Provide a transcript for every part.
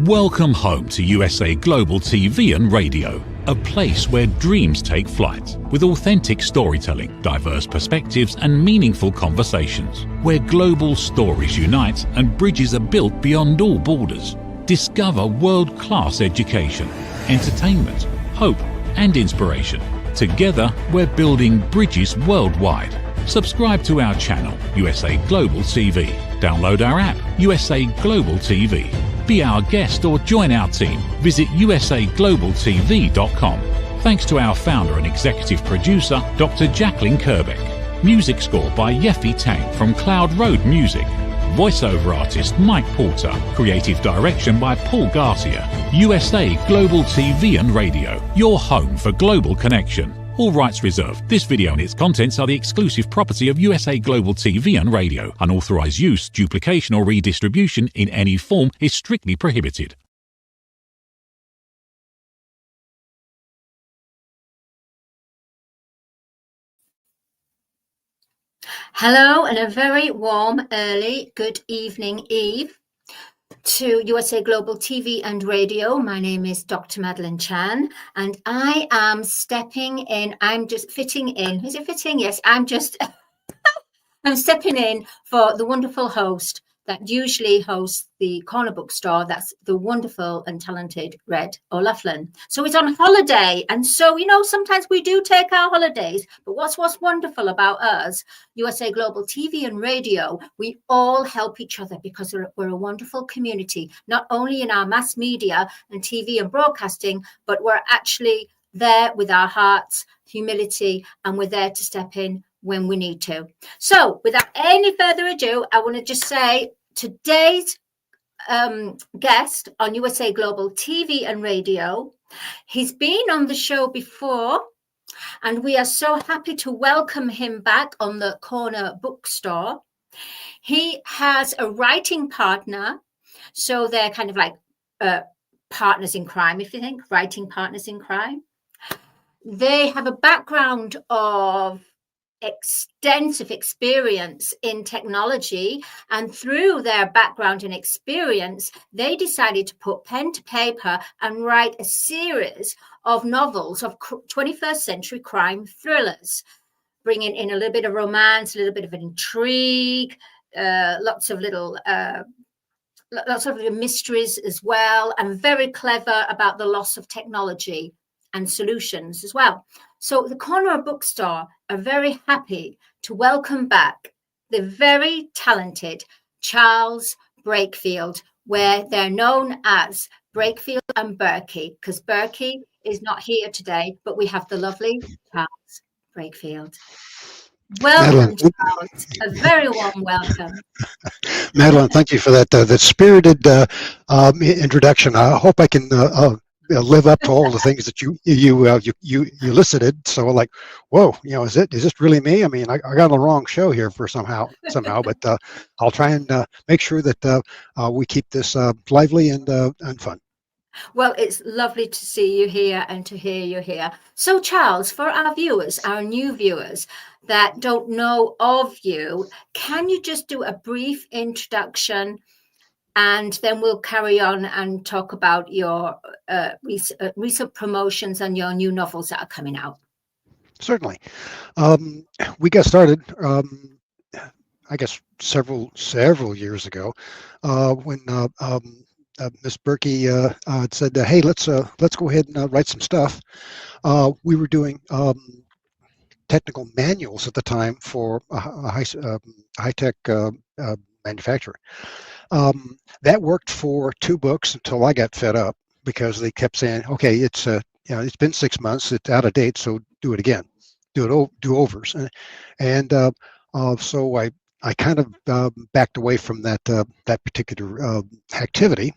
Welcome home to USA Global TV and Radio, a place where dreams take flight, with authentic storytelling, diverse perspectives and meaningful conversations, where global stories unite and bridges are built beyond all borders. Discover world-class education, entertainment, hope and inspiration. Together, we're building bridges worldwide. Subscribe to our channel, USA Global TV. Download our app, USA Global TV. Be our guest or join our team. Visit usaglobaltv.com. Thanks to our founder and executive producer, Dr. Jacqueline Kerbeck. Music score by Yeffy Tang from Cloud Road Music. Voiceover artist Mike Porter. Creative direction by Paul Garcia. USA Global TV and Radio, your home for global connection. All rights reserved. This video and its contents are the exclusive property of USA Global TV and Radio. Unauthorized use, duplication or redistribution in any form is strictly prohibited. Hello and a very warm, early, good evening, Eve, to USA Global TV and Radio. My name is Dr. Madeleine Chan, and I am stepping in. I'm just fitting in. Is it fitting? Yes, I'm stepping in for the wonderful host that usually hosts the Corner Bookstore. That's the wonderful and talented Red O'Loughlin. So he's on holiday. And so, sometimes we do take our holidays. But what's wonderful about us, USA Global TV and Radio, we all help each other because we're a wonderful community, not only in our mass media and TV and broadcasting, but we're actually there with our hearts, humility, and we're there to step in when we need to. So without any further ado, I want to just say today's guest on USA Global TV and Radio, he's been on the show before, and we are so happy to welcome him back on the Corner Bookstore. He has a writing partner, so they're kind of like partners in crime, if you think, writing partners in crime. They have a background of extensive experience in technology, and through their background and experience, they decided to put pen to paper and write a series of novels of 21st century crime thrillers, bringing in a little bit of romance, a little bit of intrigue, lots of little mysteries as well, and very clever about the loss of technology and solutions as well. So the Corner Bookstore are very happy to welcome back the very talented Charles Breakfield, where they're known as Breakfield and Burkey, because Burkey is not here today, but we have the lovely Charles Breakfield. Welcome, Madeleine. Charles. A very warm welcome. Madeleine, thank you for that spirited introduction. I hope I can live up to all the things that you elicited. So like, whoa, is this really me? I mean, I got on the wrong show here for somehow, but I'll try and make sure that we keep this lively and fun. Well, it's lovely to see you here and to hear you here. So Charles, for our viewers, our new viewers that don't know of you, can you just do a brief introduction, and then we'll carry on and talk about your recent promotions and your new novels that are coming out? Certainly. We got started, I guess, several years ago when Miss Burkey said, "Hey, let's go ahead and write some stuff." We were doing technical manuals at the time for a high-tech manufacturer. That worked for 2 books until I got fed up, because they kept saying, "Okay, it's been 6 months, it's out of date, so do it again, do overs," and so I kind of backed away from that particular activity.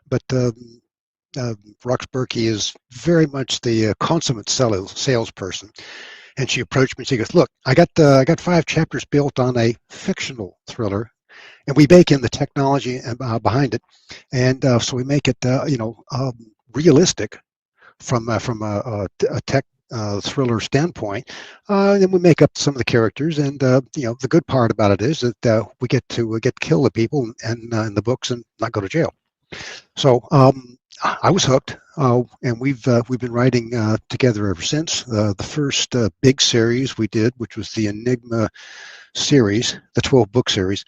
But Rox Burkey is very much the consummate salesperson, and she approached me and she goes, "Look, I got 5 chapters built on a fictional thriller, and we bake in the technology behind it, and so we make it realistic from a tech thriller standpoint. Then we make up some of the characters, and the good part about it is that we get to kill the people and in the books and not go to jail." So I was hooked, and we've been writing together ever since. The first big series we did, which was the Enigma series, the 12-book series,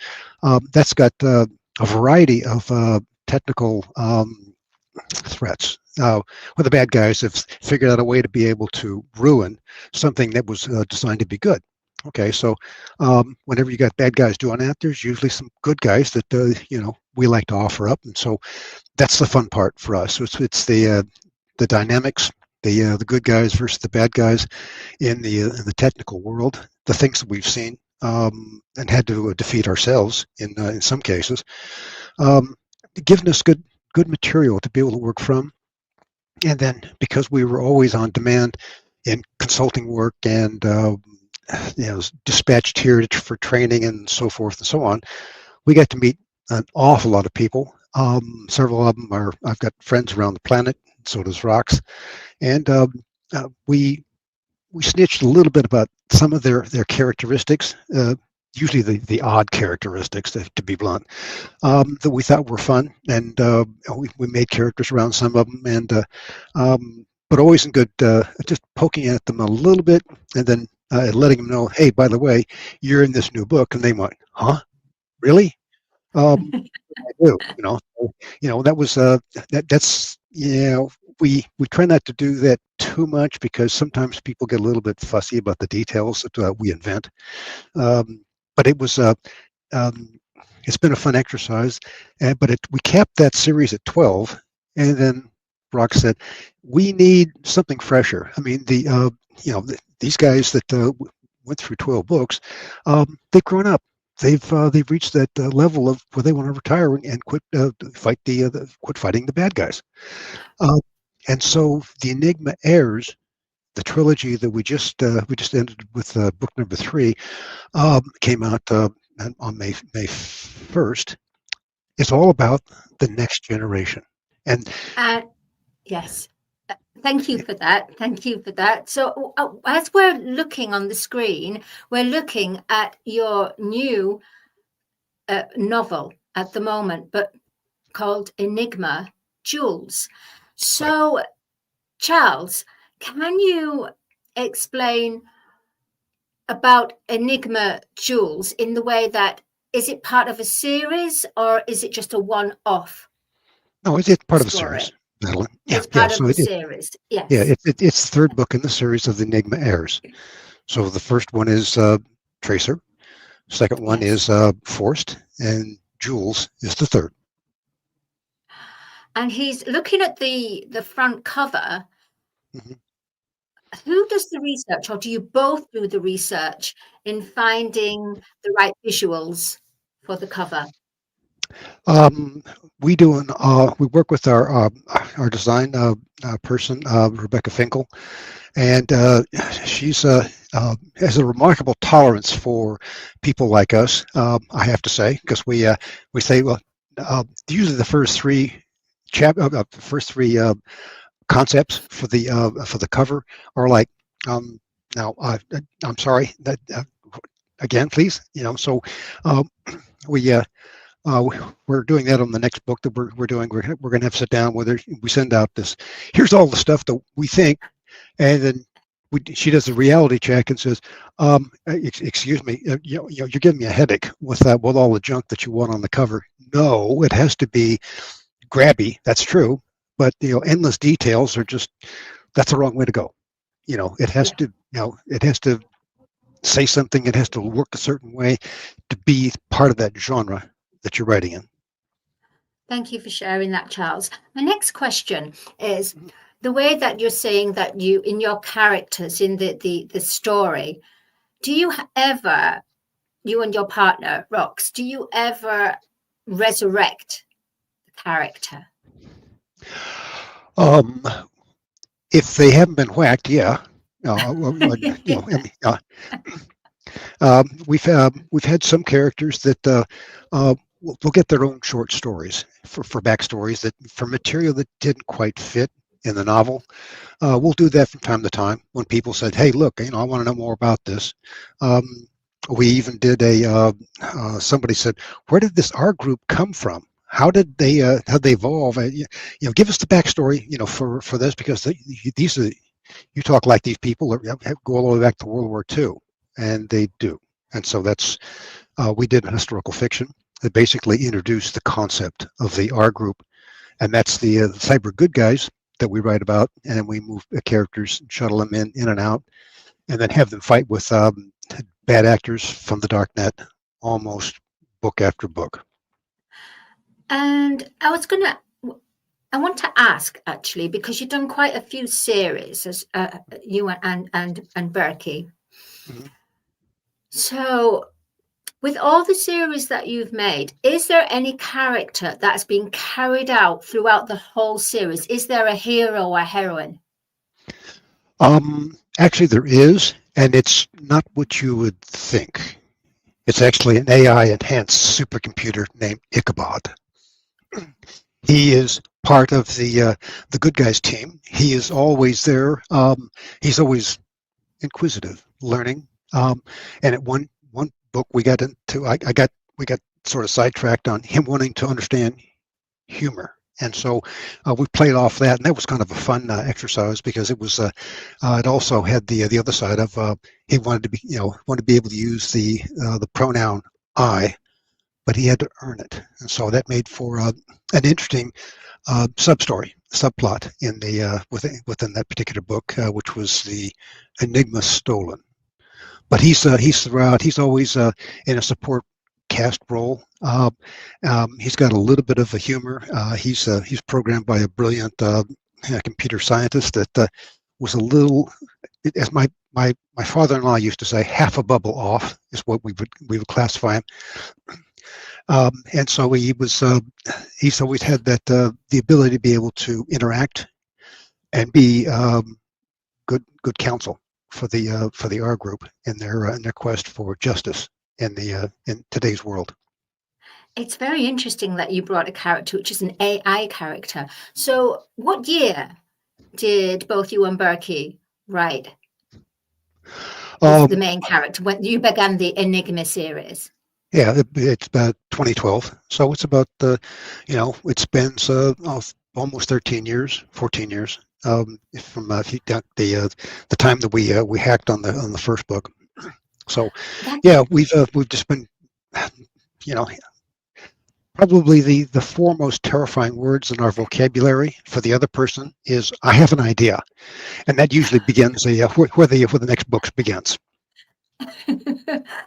that's got a variety of technical threats. Where the bad guys have figured out a way to be able to ruin something that was designed to be good. Okay, so whenever you got bad guys doing that, there's usually some good guys that we like to offer up, and so that's the fun part for us. So it's the dynamics, the good guys versus the bad guys in the technical world, the things that we've seen and had to defeat ourselves in some cases, giving us good material to be able to work from. And then because we were always on demand in consulting work and dispatched here for training and so forth and so on, we got to meet an awful lot of people. Several of them I've got friends around the planet, so does Rox, and we snitched a little bit about some of their characteristics, usually the odd characteristics, to be blunt, that we thought were fun, and we made characters around some of them, and but always in good, just poking at them a little bit, and then letting them know, hey, by the way, you're in this new book, and they went, huh, really? I do, that was that's we try not to do that too much, because sometimes people get a little bit fussy about the details that we invent. But it was it's been a fun exercise, but we kept that series at 12, and then Rox said, we need something fresher. I mean, these guys that went through 12 books, they've grown up. They've reached that level of where they want to retire and quit fighting the bad guys. And so the Enigma Heirs, the trilogy that we just ended with book number 3, came out on May 1st. It's all about the next generation. And yes. Thank you for that. Thank you for that. So as we're looking on the screen, we're looking at your new novel at the moment, but called Enigma Jewels. So, Charles, can you explain about Enigma Jewels in the way that, is it part of a series or is it just a one-off? No, it's part of a series. Madeline. It's part of the series. Yes. Yeah, it's the third book in the series of the Enigma Heirs. So the first one is Tracer, second one is Forced, and Jewels is the third. And he's looking at the front cover. Mm-hmm. Who does the research, or do you both do the research in finding the right visuals for the cover? We work with our design person, Rebecca Finkel, and she's has a remarkable tolerance for people like us. I have to say, because we say, well, usually the first three concepts for the cover are like, now I'm sorry, that again, please, so we're doing that on the next book that we're doing. We're going to have to sit down with her. We send out this, here's all the stuff that we think, and then she does a reality check and says, excuse me, you're giving me a headache with all the junk that you want on the cover. No, it has to be grabby. That's true, but endless details are just, that's the wrong way to go. It has to, it has to say something. It has to work a certain way to be part of that genre that you're writing in. Thank you for sharing that, Charles. My next question is the way that you're saying that you, in your characters, in the story, do you ever, you and your partner, Rox, do you ever resurrect the character? If they haven't been whacked, yeah. We've had some characters that will get their own short stories for backstories, that for material that didn't quite fit in the novel. We'll do that from time to time when people said, hey, look, I want to know more about this. We even did somebody said, where did this art group come from? how did they evolve? Give us the backstory, for this, because these are, you talk like these people go all the way back to World War II, and they do. And so that's we did a historical fiction that basically introduced the concept of the R group, and that's the cyber good guys that we write about, and then we move the characters, shuttle them in and out, and then have them fight with bad actors from the darknet, almost book after book. And I want to ask, actually, because you've done quite a few series, as you and Burkey. Mm-hmm. So, with all the series that you've made, is there any character that's been carried out throughout the whole series? Is there a hero or heroine? Actually, there is, and it's not what you would think. It's actually an AI-enhanced supercomputer named Ichabod. He is part of the good guys team. He is always there. He's always inquisitive, learning. And at one book we got into, we got sort of sidetracked on him wanting to understand humor, and so we played off that, and that was kind of a fun exercise, because it was it also had the other side of he wanted to be able to use the pronoun I, but he had to earn it, and so that made for an interesting subplot in the within that particular book, which was the Enigma stolen. But he's throughout. He's always in a support cast role. He's got a little bit of a humor. He's programmed by a brilliant computer scientist that was a little, as my father-in-law used to say, half a bubble off is what we would classify him. And so he's always had that the ability to be able to interact and be good counsel for the R group in their quest for justice in today's world. It's very interesting that you brought a character which is an AI character. So, what year did both you and Burkey write the main character when you began the Enigma series? Yeah, it's about 2012. So it's about it spans almost 14 years. From the time that we hacked on the first book. So yeah, we've just been, probably the four most terrifying words in our vocabulary for the other person is "I have an idea," and that usually begins where the next book begins.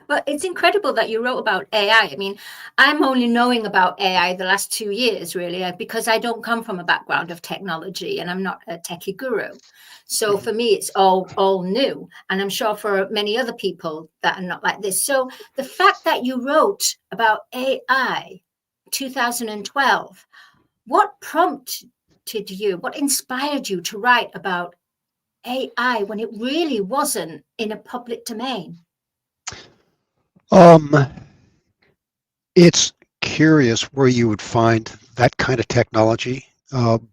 Well, it's incredible that you wrote about AI. I mean, I'm only knowing about AI the last 2 years, really, because I don't come from a background of technology and I'm not a techie guru. So for me, it's all new. And I'm sure for many other people that are not like this. So the fact that you wrote about AI 2012, what prompted you, what inspired you to write about AI when it really wasn't in a public domain? It's curious where you would find that kind of technology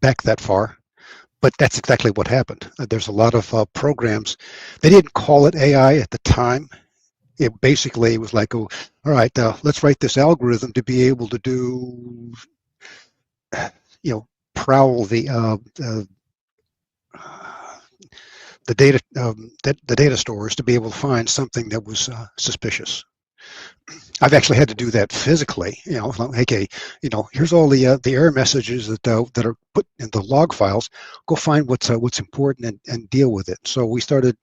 back that far, but that's exactly what happened. There's a lot of programs. They didn't call it AI at the time. It basically was like, oh, all right, let's write this algorithm to be able to do, prowl the data stores to be able to find something that was suspicious. I've actually had to do that physically. Okay, here's all the error messages that are put in the log files. Go find what's important and deal with it. So we started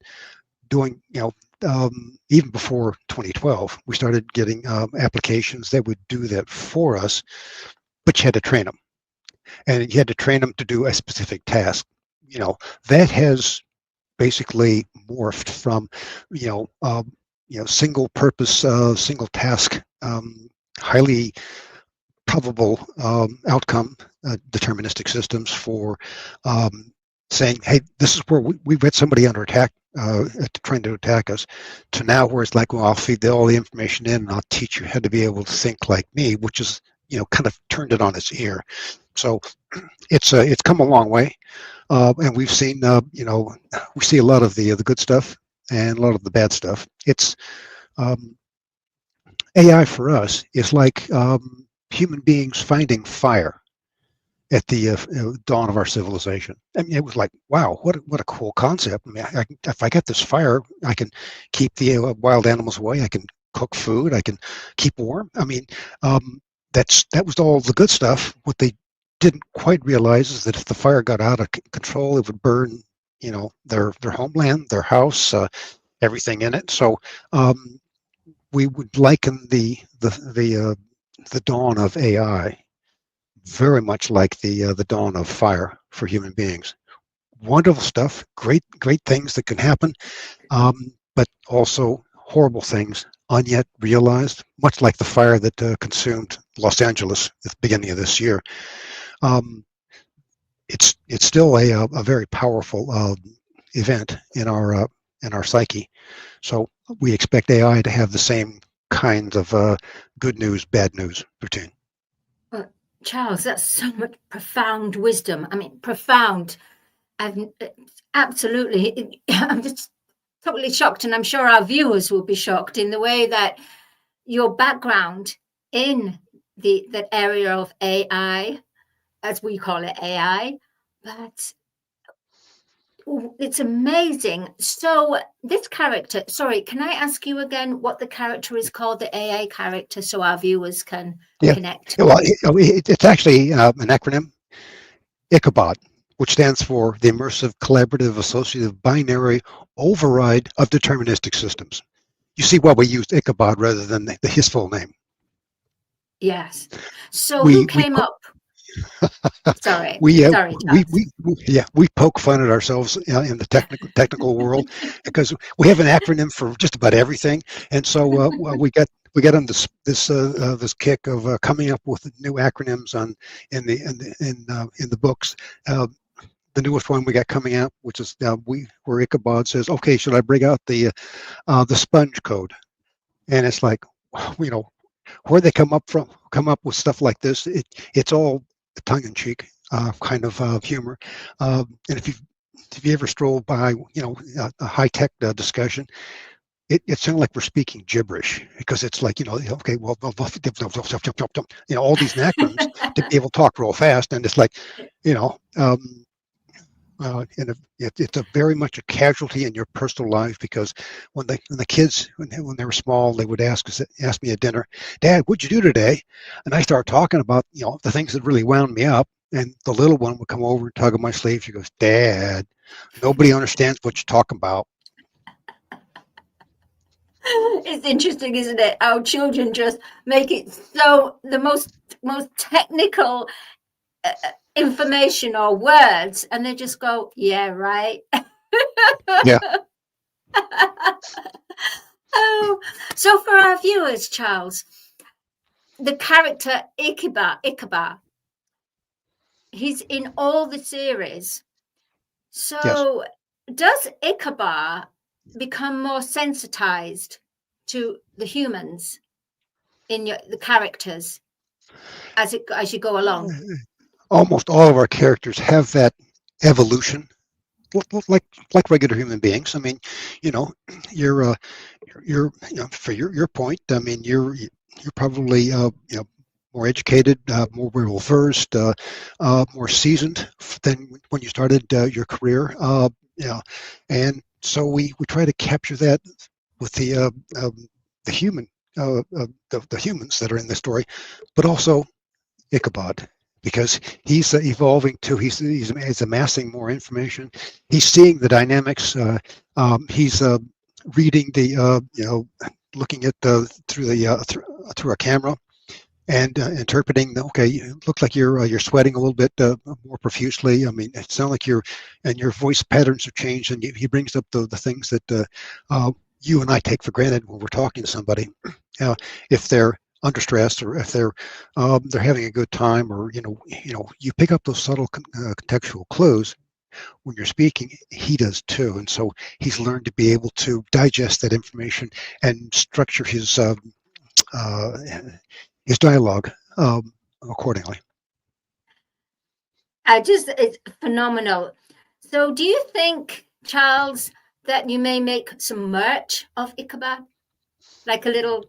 doing, even before 2012, we started getting applications that would do that for us, but you had to train them, and you had to train them to do a specific task. That has basically morphed from single purpose, single task, highly probable outcome deterministic systems for saying, hey, this is where we've got somebody under attack, trying to attack us, to now where it's like, well, I'll feed all the information in and I'll teach you how to be able to think like me, which is kind of turned it on its ear. So it's come a long way. And we've seen, we see a lot of the good stuff and a lot of the bad stuff. It's AI for us is like human beings finding fire at the dawn of our civilization. I mean, it was like, wow, what a cool concept. I mean, if I get this fire, I can keep the wild animals away. I can cook food. I can keep warm. I mean, that was all the good stuff. What they didn't quite realize is that if the fire got out of control, it would burn, their homeland, their house, everything in it. So we would liken the dawn of AI very much like the dawn of fire for human beings. Wonderful stuff, great things that can happen, but also horrible things unyet realized, much like the fire that consumed Los Angeles at the beginning of this year. It's still a very powerful event in our psyche. So we expect AI to have the same kinds of good news, bad news routine. Charles, that's so much profound wisdom. I mean, profound. And absolutely, I'm just totally shocked, and I'm sure our viewers will be shocked in the way that your background in that area of AI, as we call it AI, but it's amazing. So this character, sorry, can I ask you again what the character is called, the AI character, so our viewers can connect? Well, it's actually an acronym, Ichabod, which stands for the Immersive Collaborative Associative Binary Override of Deterministic Systems. You see why we used Ichabod rather than his full name. Yes. So who came up? Sorry. We poke fun at ourselves in the technical world because we have an acronym for just about everything, and so we get on this kick of coming up with new acronyms in the books. The newest one we got coming out, which is where Ichabod says, "Okay, should I bring out the sponge code?" And it's like, where they come up with stuff like this. It's all tongue-in-cheek kind of humor. And if you ever stroll by, a high-tech discussion, it sounds like we're speaking gibberish because it's like, okay, well, all these acronyms to be able to talk real fast, and it's like, and it's a very much a casualty in your personal life because when the kids when they were small, they would ask me at dinner, "Dad, what'd you do today?" And I start talking about the things that really wound me up, and the little one would come over and tug on my sleeve. She goes, "Dad, nobody understands what you're talking about." It's interesting, isn't it? Our children just make it so the most technical information or words, and they just go, "Yeah, right." Yeah. Oh, so for our viewers, Charles, the character Ichabod, he's in all the series. So does Ichabod become more sensitized to the humans in the characters as you go along? Almost all of our characters have that evolution, like regular human beings. I mean, you're for your point. I mean, you're probably more educated, more well versed, more seasoned than when you started your career. And so we try to capture that with the human, the humans that are in the story, but also Ichabod, because he's evolving too. He's amassing more information. He's seeing the dynamics. He's reading looking at through a camera and interpreting. Okay, it looks like you're sweating a little bit more profusely. I mean, it sounds like your voice patterns have changed, and he brings up the things that you and I take for granted when we're talking to somebody. If they're under stress, or if they're having a good time, or you pick up those subtle contextual clues when you're speaking. He does too, and so he's learned to be able to digest that information and structure his dialogue accordingly. It's phenomenal. So do you think, Charles, that you may make some merch of Ichabod, like a little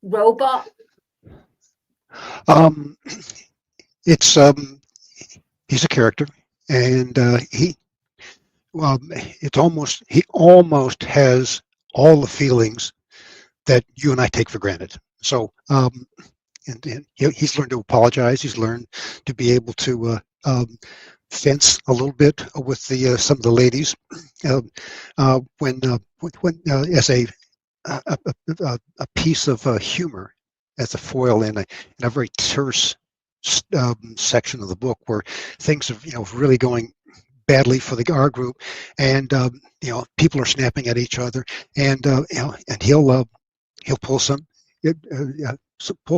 robot? Um, it's he's a character, and he almost has all the feelings that you and I take for granted. So and he's learned to apologize. He's learned to be able to fence a little bit with the some of the ladies when as a piece of humor as a foil in a very terse section of the book where things are really going badly for our group, and people are snapping at each other, and and he'll pull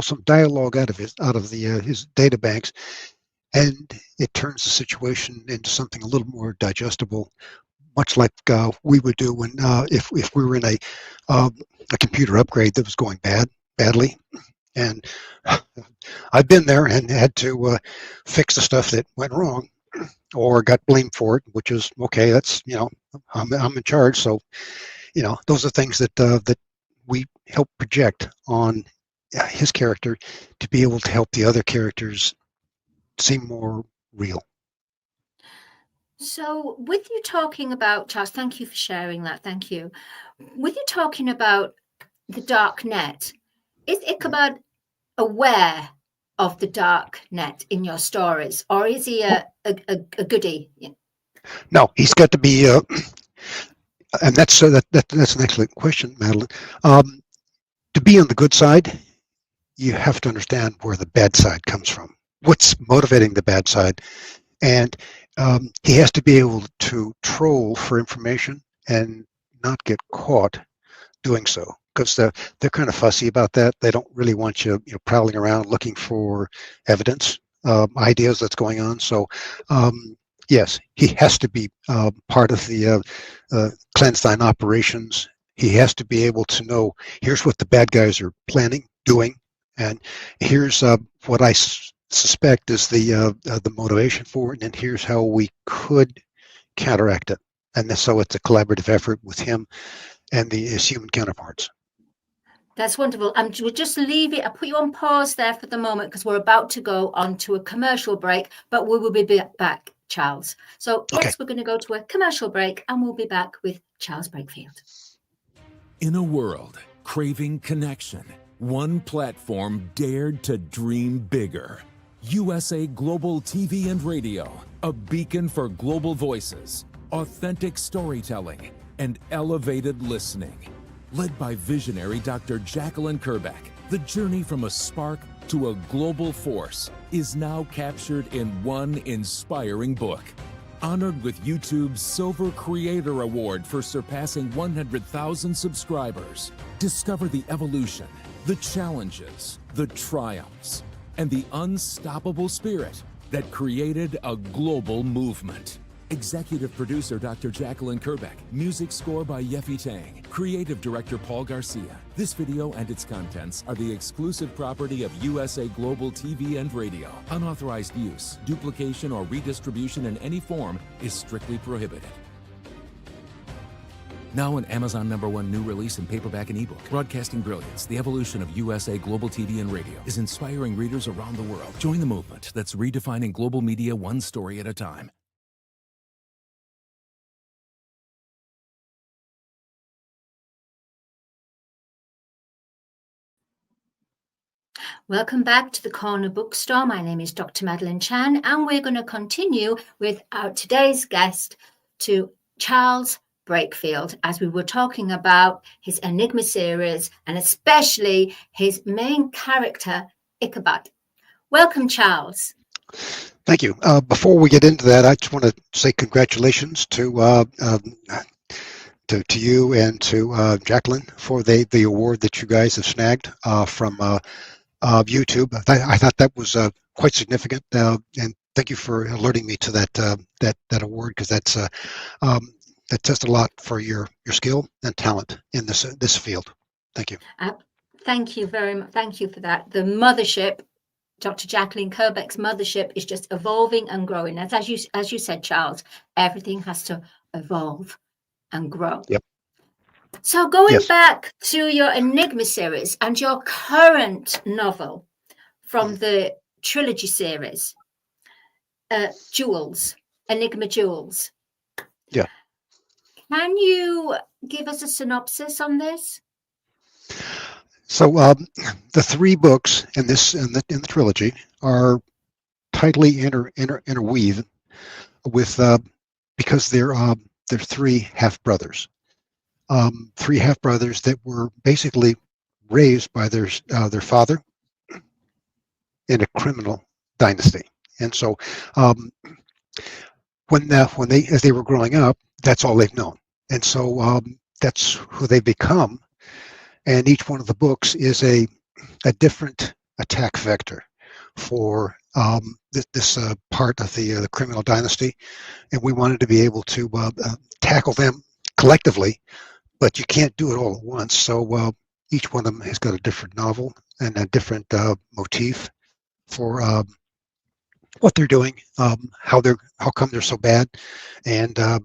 some dialogue out of his data banks, and it turns the situation into something a little more digestible, much like we would do when if we were in a computer upgrade that was going badly. And I've been there and had to fix the stuff that went wrong or got blamed for it, which is okay. That's I'm in charge, so those are things that we help project on his character to be able to help the other characters seem more real. So, with you talking about, Charles, thank you for sharing that. Thank you. With you talking about the dark net, is Ichabod aware of the dark net in your stories, or is he a goodie? No, he's got to be, and that's an excellent question, Madeline. To be on the good side, you have to understand where the bad side comes from. What's motivating the bad side? And he has to be able to troll for information and not get caught doing so, because they're kind of fussy about that. They don't really want you, prowling around looking for evidence, ideas that's going on. So yes, he has to be part of the clandestine operations. He has to be able to know, here's what the bad guys are planning, doing, and here's what I suspect is the motivation for it, and here's how we could counteract it. And so it's a collaborative effort with him and his human counterparts. That's wonderful. We'll just leave it. I'll put you on pause there for the moment because we're about to go on to a commercial break, but we will be back, Charles. So yes, we're going to go to a commercial break and we'll be back with Charles Breakfield. In a world craving connection, one platform dared to dream bigger. USA Global TV and Radio, a beacon for global voices, authentic storytelling, and elevated listening. Led by visionary Dr. Jacqueline Kerbeck, the journey from a spark to a global force is now captured in one inspiring book. Honored with YouTube's Silver Creator Award for surpassing 100,000 subscribers, discover the evolution, the challenges, the triumphs, and the unstoppable spirit that created a global movement. Executive producer Dr. Jacqueline Kerbeck. Music score by Yeffy Tang. Creative director Paul Garcia. This video and its contents are the exclusive property of USA Global TV and Radio. Unauthorized use, duplication, or redistribution in any form is strictly prohibited. Now an Amazon #1 new release in paperback and ebook. Broadcasting Brilliance, the evolution of USA Global TV and Radio, is inspiring readers around the world. Join the movement that's redefining global media one story at a time. Welcome back to the Corner Bookstore. My name is Dr. Madeline Chan, and we're going to continue with our today's guest, to Charles Breakfield, as we were talking about his Enigma series and especially his main character, Ichabod. Welcome, Charles. Thank you. Before we get into that, I just want to say congratulations to you and to Jacqueline for the award that you guys have snagged from YouTube. I thought that was quite significant, and thank you for alerting me to that award, because that says a lot for your skill and talent in this field. Thank you. Thank you very much. Thank you for that. The mothership, Dr. Jacqueline Kerbeck's mothership, is just evolving and growing. As you said, Charles, everything has to evolve and grow. Yep. So going back to your Enigma series and your current novel, from the trilogy series, Jewels, Enigma Jewels. Yeah. Can you give us a synopsis on this? So the three books in the trilogy are tightly interweaved with because they're three half brothers. Three half brothers that were basically raised by their father in a criminal dynasty, and so when they as they were growing up, that's all they've known, and so that's who they become. And each one of the books is a different attack vector for this part of the criminal dynasty, and we wanted to be able to tackle them collectively, but you can't do it all at once. So each one of them has got a different novel and a different motif for what they're doing, how come they're so bad, and of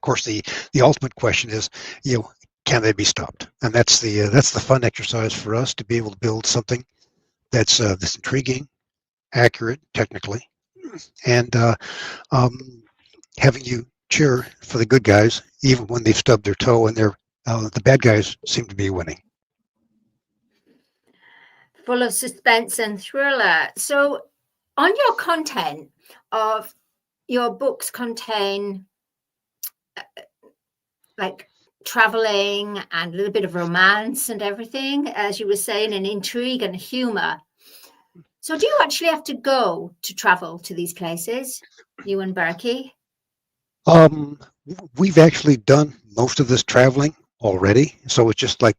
course the ultimate question is, can they be stopped? And that's the fun exercise for us, to be able to build something that's intriguing, accurate technically, and having you cheer for the good guys even when they've stubbed their toe and the bad guys seem to be winning. Full of suspense and thriller. So on your content of your books contain like traveling and a little bit of romance and everything, as you were saying, and intrigue and humor. So do you actually have to go to travel to these places, you and Burkey? We've actually done most of this traveling already, so it's just like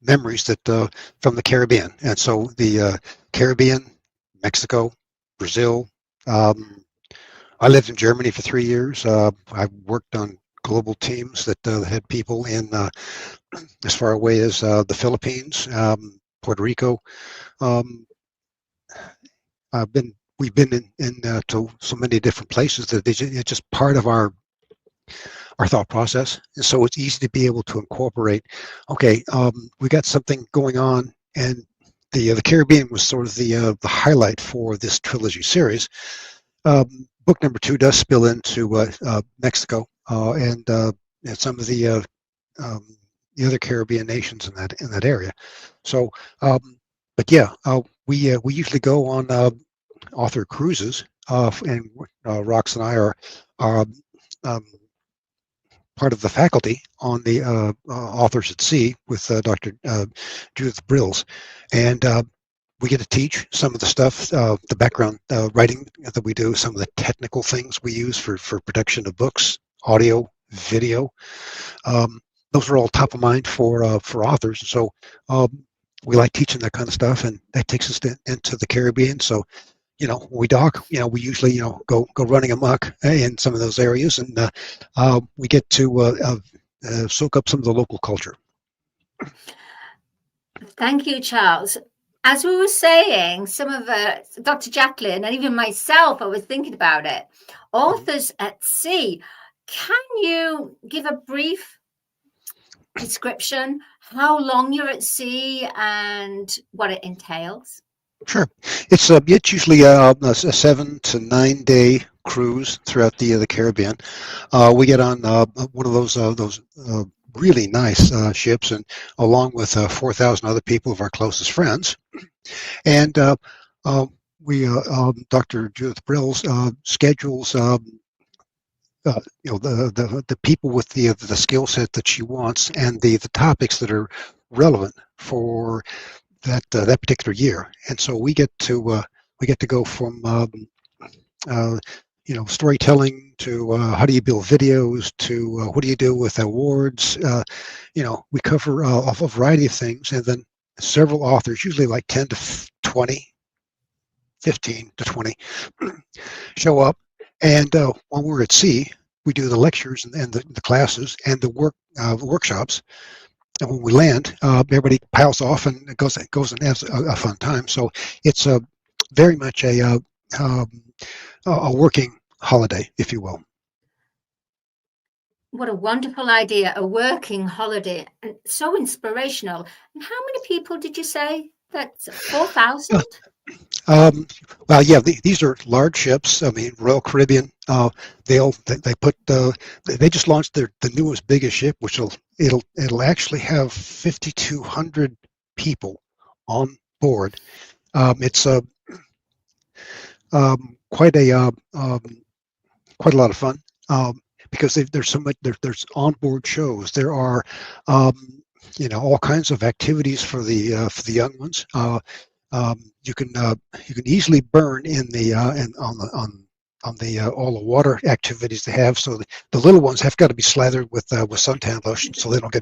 memories that from the Caribbean, and so the Caribbean, Mexico, Brazil. I lived in Germany for 3 years. I worked on global teams that had people in as far away as the Philippines, Puerto Rico. We've been in to so many different places that it's just part of our thought process, and so it's easy to be able to incorporate. Okay, we got something going on, and the Caribbean was sort of the highlight for this trilogy series. Book number 2 does spill into Mexico and some of the other Caribbean nations in that area. So, but yeah, we usually go on author cruises, and Rox and I are part of the faculty on the Authors at Sea with Dr. Judith Brills, and we get to teach some of the stuff, the background writing that we do, some of the technical things we use for production of books, audio, video. Those are all top of mind for authors. So we like teaching that kind of stuff, and that takes us into the Caribbean. So when we dock, we usually go running amok in some of those areas, and we get to soak up some of the local culture. Thank you, Charles. As we were saying, some of Dr. Jacqueline and even myself, I was thinking about it. Authors at Sea. Can you give a brief description how long you're at sea and what it entails? Sure. It's usually a 7 to 9 day cruise throughout the Caribbean. We get on one of those really nice ships, and along with 4,000 other people of our closest friends. And we Dr. Judith Brills schedules the people with the skill set that she wants, and the topics that are relevant for that particular year. And so we get to go from storytelling to how do you build videos to what do you do with awards. We cover a variety of things, and then several authors, usually like 10 to 20, 15 to 20, show up. And when we're at sea, we do the lectures and the classes and the workshops. And when we land, everybody piles off and it goes and has a fun time. So it's very much a working holiday, if you will. What a wonderful idea, a working holiday, and so inspirational. And how many people did you say That's 4,000. Well, yeah, these are large ships. I mean, Royal Caribbean. They just launched the newest, biggest ship, which it'll actually have 5,200 people on board. It's quite a lot of fun because there's so much. There's onboard shows. There are all kinds of activities for the young ones. You can easily burn in the on the all the water activities they have. So the little ones have got to be slathered with suntan lotion so they don't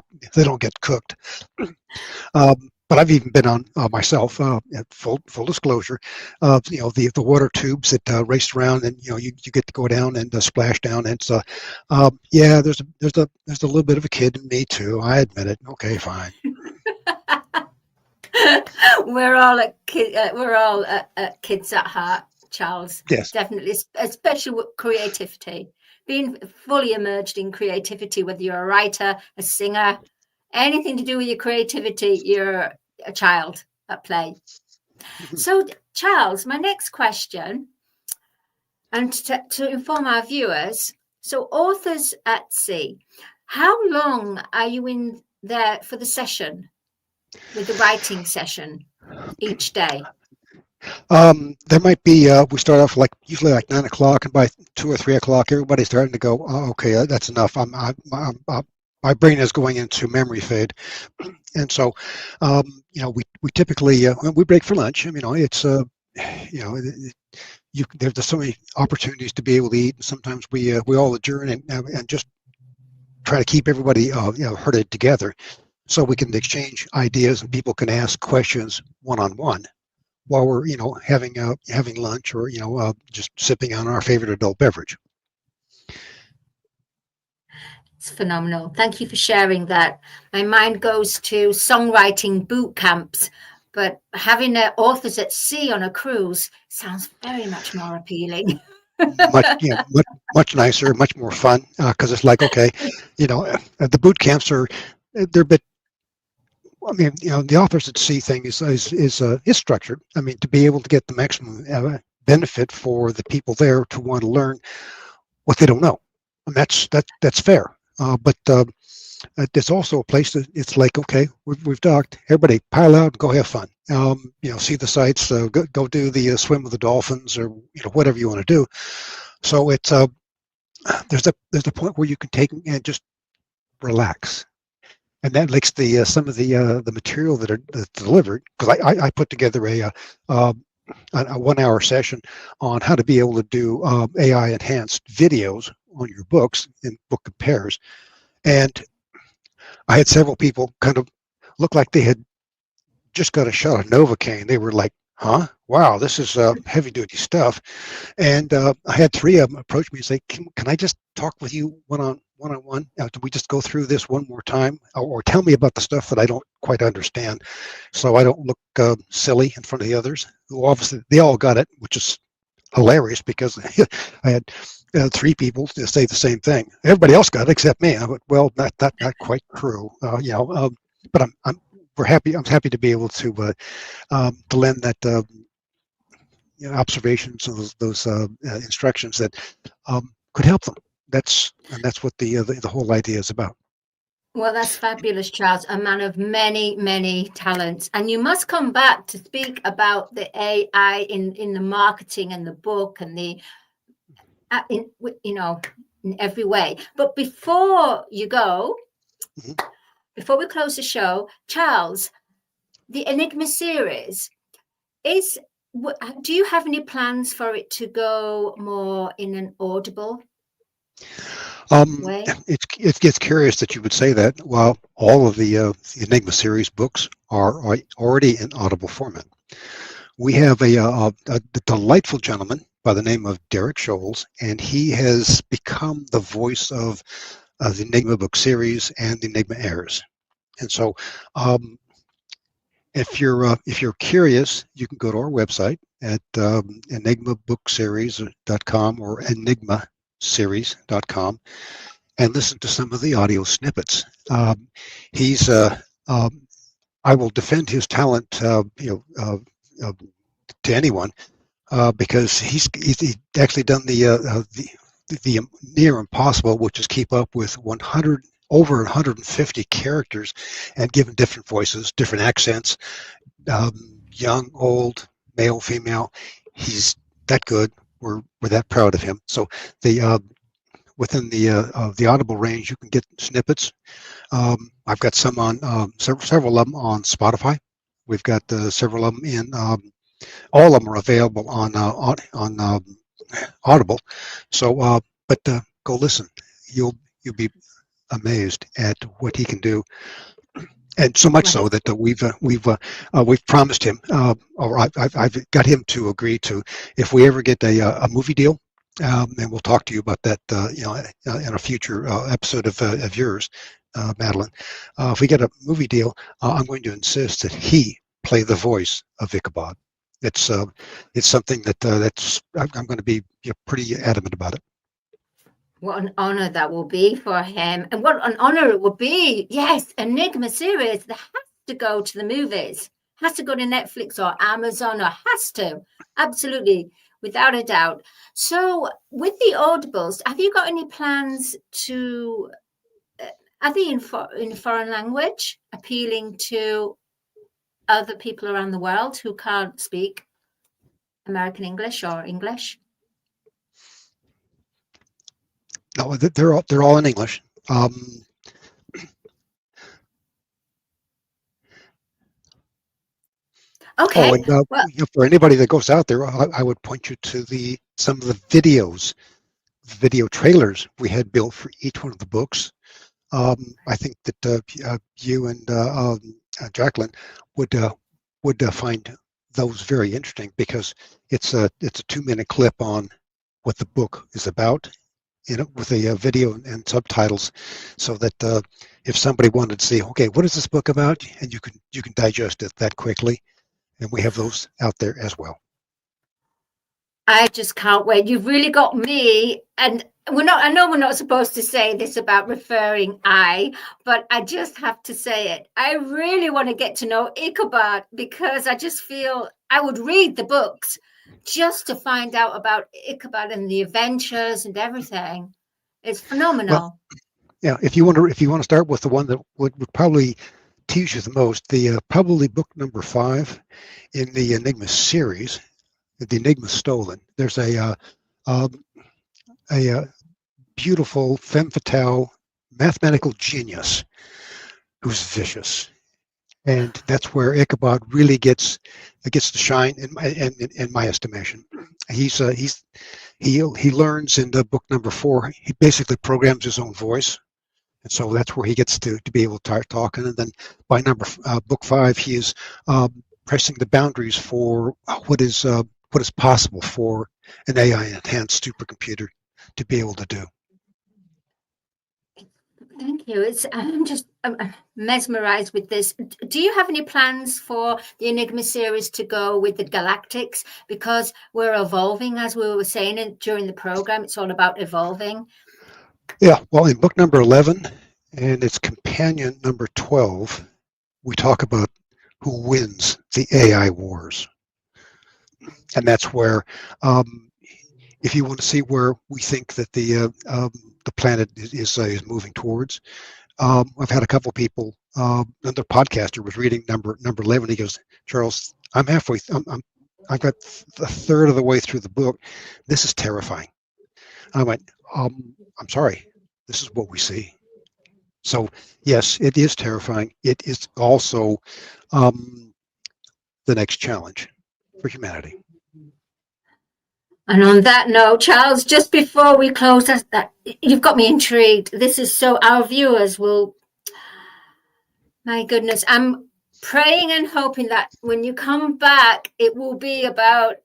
get cooked. But I've even been on myself. Full disclosure, the water tubes that race around, and you get to go down and splash down. And so, yeah, there's a little bit of a kid in me too. I admit it. Okay, fine. We're all kids at heart, Charles. Yes, definitely, especially with creativity. Being fully immersed in creativity, whether you're a writer, a singer, anything to do with your creativity, you're a child at play. So, Charles, my next question, and to inform our viewers, so Authors at Sea, how long are you in there for the session, with the writing session each day? There might be. We start off usually 9 o'clock, and by 2 or 3 o'clock, everybody's starting to go. Oh, okay, that's enough. My brain is going into memory fade, and so we typically we break for lunch. It's there's so many opportunities to be able to eat, and sometimes we all adjourn and just try to keep everybody herded together, so we can exchange ideas and people can ask questions one-on-one while we're having lunch or just sipping on our favorite adult beverage. It's phenomenal. Thank you for sharing that. My mind goes to songwriting boot camps, but having Authors at Sea on a cruise sounds very much more appealing. much nicer, much more fun, because it's like, okay, the boot camps they're a bit. The Authors at Sea thing is structured. To be able to get the maximum benefit for the people there to want to learn what they don't know, and that's fair. But it's also a place that it's like, okay, we've docked. Everybody pile out and go have fun. See the sights. Go do the swim with the dolphins, or whatever you want to do. So it's there's a point where you can take and just relax. And that makes some of the material that's delivered, because I put together a 1 hour session on how to be able to do AI enhanced videos on your books in book compares, and I had several people kind of look like they had just got a shot of Novocaine. They were like, "Huh? Wow, this is heavy duty stuff." And I had 3 of them approach me and say, "Can I just talk with you one-on-one? Do we just go through this one more time, or tell me about the stuff that I don't quite understand, so I don't look silly in front of the others who obviously they all got it," which is hilarious because I had 3 people to say the same thing. Everybody else got it except me. I went, well, not quite true, but we're happy. I'm happy to be able to lend that observations of those instructions that could help them. That's what the whole idea is about. Well, that's fabulous, Charles, a man of many, many talents. And you must come back to speak about the AI in the marketing and the book and the, in every way. But before you go, before we close the show, Charles, the Enigma series, do you have any plans for it to go more in an Audible way? It gets curious that you would say that. Well, all of the Enigma series books are already in Audible format. We have a delightful gentleman by the name of Derek Scholes, and he has become the voice of the Enigma book series and the Enigma heirs. And so, if you're curious, you can go to our website at enigmabookseries.com or enigmaseries.com and listen to some of the audio snippets. He's I will defend his talent, to anyone, because he's actually done the near impossible, which is keep up with over 150 characters and given different voices, different accents, young, old, male, female. He's that good. We're that proud of him. So the within the Audible range, you can get snippets. I've got some on several of them on Spotify. We've got several of them in. All of them are available on Audible. So, but go listen. You'll be amazed at what he can do, and so much so that we've promised him, or I've got him to agree to, if we ever get a movie deal, and we'll talk to you about that, in a future episode of yours, Madeline. If we get a movie deal, I'm going to insist that he play the voice of Ichabod. It's something that's I'm going to be pretty adamant about it. What an honor that will be for him, and what an honor it will be. Yes, Enigma series that has to go to the movies, has to go to Netflix or Amazon, or has to, absolutely, without a doubt. So, with the Audibles, have you got any plans to? Are they in foreign language, appealing to other people around the world who can't speak American English or English? No, they're all in English. Okay. Oh, and for anybody that goes out there, I would point you to some of the video trailers we had built for each one of the books. I think that you and Jacqueline would find those very interesting, because it's a 2-minute clip on what the book is about, with a video and subtitles, so that if somebody wanted to see, okay, what is this book about, and you can digest it that quickly, and we have those out there as well. I just can't wait. You've really got me, and I know we're not supposed to say this about referring but I just have to say it. I really want to get to know Ichabod, because I just feel I would read the books just to find out about Ichabod and the adventures and everything. It's phenomenal. Well, yeah, if you want to start with the one that would probably tease you the most, probably book number 5 in the Enigma series, the Enigma Stolen. There's a beautiful femme fatale mathematical genius who's vicious, and that's where Ichabod really gets to shine in my estimation. He learns in the book number 4. He basically programs his own voice, and so that's where he gets to be able to start talking. And then by book 5, he is pressing the boundaries for what is possible for an AI enhanced supercomputer to be able to do. Thank you. I'm mesmerized with this. Do you have any plans for the Enigma series to go with the galactics? Because we're evolving, as we were saying during the program. It's all about evolving. Yeah. Well, in book number 11 and its companion number 12, we talk about who wins the AI wars, and that's where, if you want to see where we think that the planet is moving towards. I've had a couple of people. Another podcaster was reading number 11. He goes, "Charles, I'm halfway. I've got a third of the way through the book. This is terrifying." I went, "I'm sorry. This is what we see." So yes, it is terrifying. It is also the next challenge for humanity. And on that note, Charles, just before we close, that you've got me intrigued. This is so our viewers will. My goodness, I'm praying and hoping that when you come back, it will be about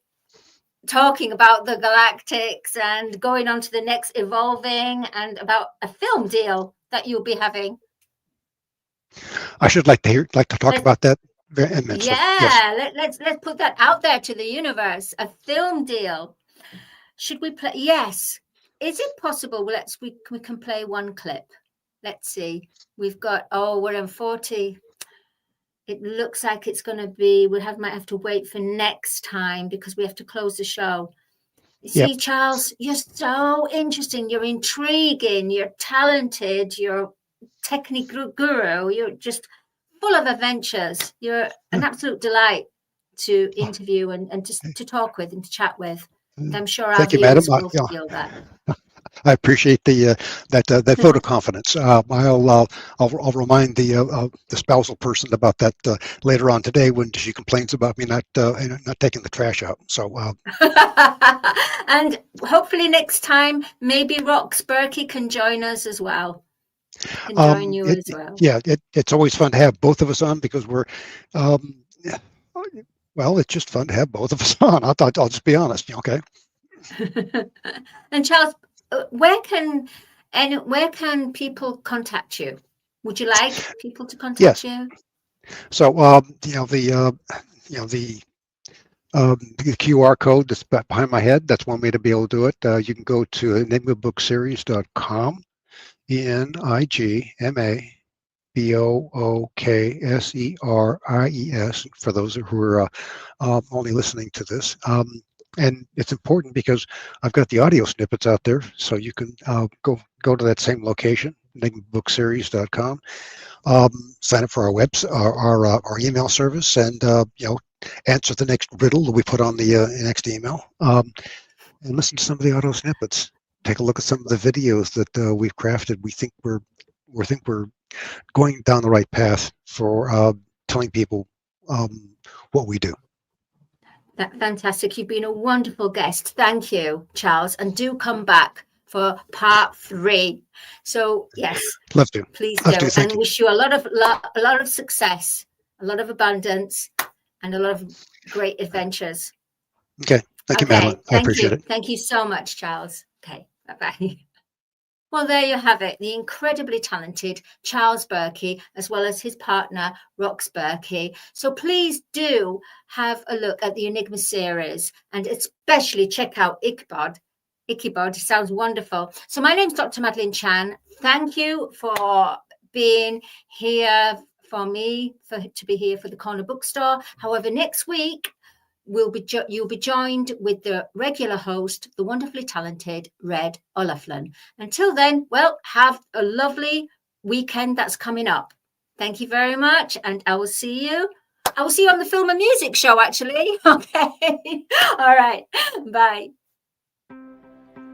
talking about the galactics and going on to the next evolving, and about a film deal that you'll be having. I should like to talk about that very immensely. Yeah, yes. let's put that out there to the universe. A film deal. Should we play? Yes. Is it possible? We can play one clip. Let's see. We've got, we're in 40. it looks like it's going to be, might have to wait for next time because we have to close the show. You see, Charles, you're so interesting. You're intriguing. You're talented. You're technical guru. You're just full of adventures. You're an absolute delight to interview and to talk with and to chat with. And I'm sure our viewers will feel that. I appreciate that vote of confidence. I'll remind the spousal person about that later on today when she complains about me not taking the trash out. So, and hopefully next time maybe Rox Burkey can join us as well. Can join you as well. Yeah, it's always fun to have both of us on because we're. Well, it's just fun to have both of us on. I'll just be honest. Okay. And Charles, where can people contact you? Would you like people to contact you? So, the QR code that's behind my head. That's one way to be able to do it. You can go to enigmabookseries.com. ENIGMABOOKSERIES for those who are only listening to this. And it's important because I've got the audio snippets out there, so you can go to that same location, enigmabookseries.com. Sign up for our our email service, and answer the next riddle that we put on the next email, and listen to some of the audio snippets. Take a look at some of the videos that we've crafted. We think we're going down the right path for telling people what we do. That's fantastic. You've been a wonderful guest. Thank you, Charles. And do come back for part 3. So yes, love to. Please do. And wish you a lot of success, a lot of abundance, and a lot of great adventures. Okay. Thank you, Madeline. I appreciate it. Thank you so much, Charles. Okay. Bye-bye. Well, there you have it, the incredibly talented Charles Burkey, as well as his partner, Rox Burkey. So please do have a look at the Enigma series and especially check out Ichabod. Ichabod sounds wonderful. So my name's Dr. Madeline Chan. Thank you for being here for me, to be here for the Corner Bookstore. However, next week, you'll be joined with the regular host, the wonderfully talented Red O'Loughlin. Until then, well, have a lovely weekend that's coming up. Thank you very much, and I will see you on the Film and Music Show, actually. Okay. All right. Bye.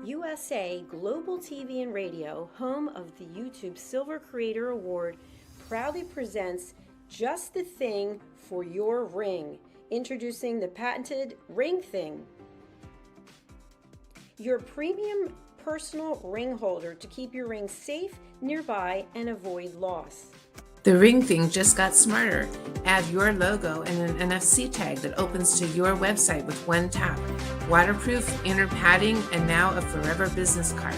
USA Global TV and Radio, home of the YouTube Silver Creator Award, proudly presents Just the Thing for Your Ring. Introducing the patented Ring Thing. Your premium personal ring holder to keep your ring safe, nearby, and avoid loss. The Ring Thing just got smarter. Add your logo and an NFC tag that opens to your website with one tap. Waterproof, inner padding, and now a forever business card.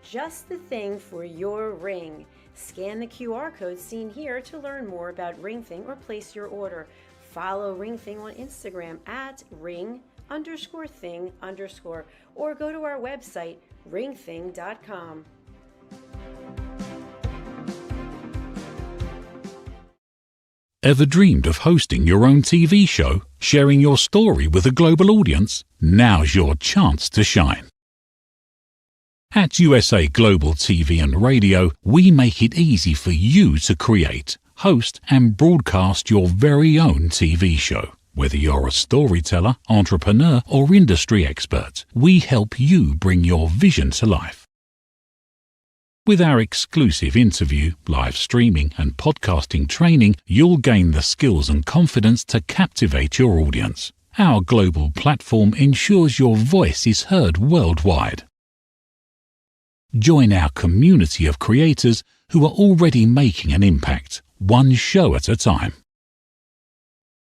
Just the thing for your ring. Scan the QR code seen here to learn more about Ring Thing or place your order. Follow Ring Thing on Instagram at ring_thing_ or go to our website, ringthing.com. Ever dreamed of hosting your own TV show, sharing your story with a global audience? Now's your chance to shine. At USA Global TV and Radio, we make it easy for you to create, host and broadcast your very own TV show. Whether you're a storyteller, entrepreneur or industry expert, we help you bring your vision to life. With our exclusive interview, live streaming and podcasting training, you'll gain the skills and confidence to captivate your audience. Our global platform ensures your voice is heard worldwide. Join our community of creators who are already making an impact, one show at a time.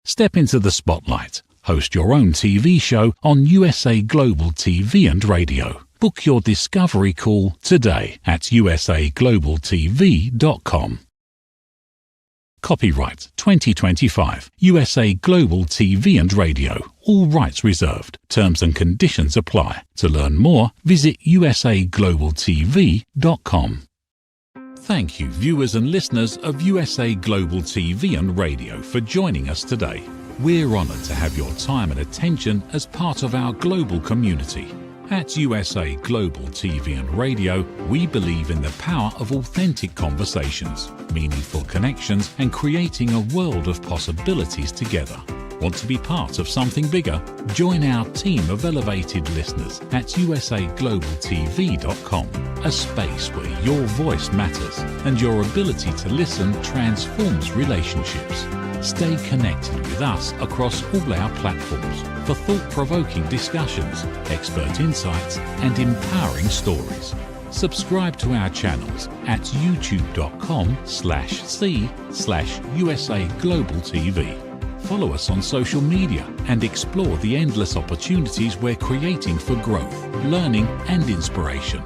Step into the spotlight. Host your own TV show on USA Global TV and Radio. Book your discovery call today at usaglobaltv.com. Copyright 2025 USA Global TV and Radio. All rights reserved. Terms and conditions apply. To learn more, visit usaglobaltv.com. Thank you, viewers and listeners of USA Global TV and Radio, for joining us today. We're honoured to have your time and attention as part of our global community. At USA Global TV and Radio, we believe in the power of authentic conversations, meaningful connections, and creating a world of possibilities together. Want to be part of something bigger? Join our team of elevated listeners at usaglobaltv.com, a space where your voice matters and your ability to listen transforms relationships. Stay connected with us across all our platforms for thought-provoking discussions, expert insights, and empowering stories. Subscribe to our channels at youtube.com/c/USA Global TV. Follow us on social media and explore the endless opportunities we're creating for growth, learning, and inspiration.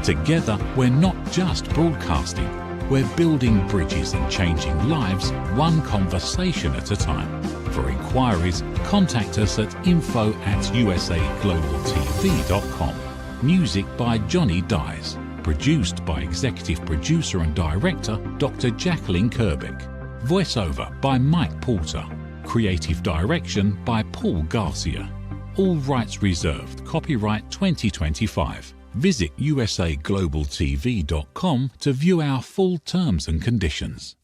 Together, we're not just broadcasting, we're building bridges and changing lives one conversation at a time. For inquiries, contact us at info@usaglobaltv.com. Music by Johnny Dyes. Produced by Executive Producer and Director Dr. Jacqueline Kerbeck. Voiceover by Mike Porter. Creative direction by Paul Garcia. All rights reserved. Copyright 2025. Visit usaglobaltv.com to view our full terms and conditions.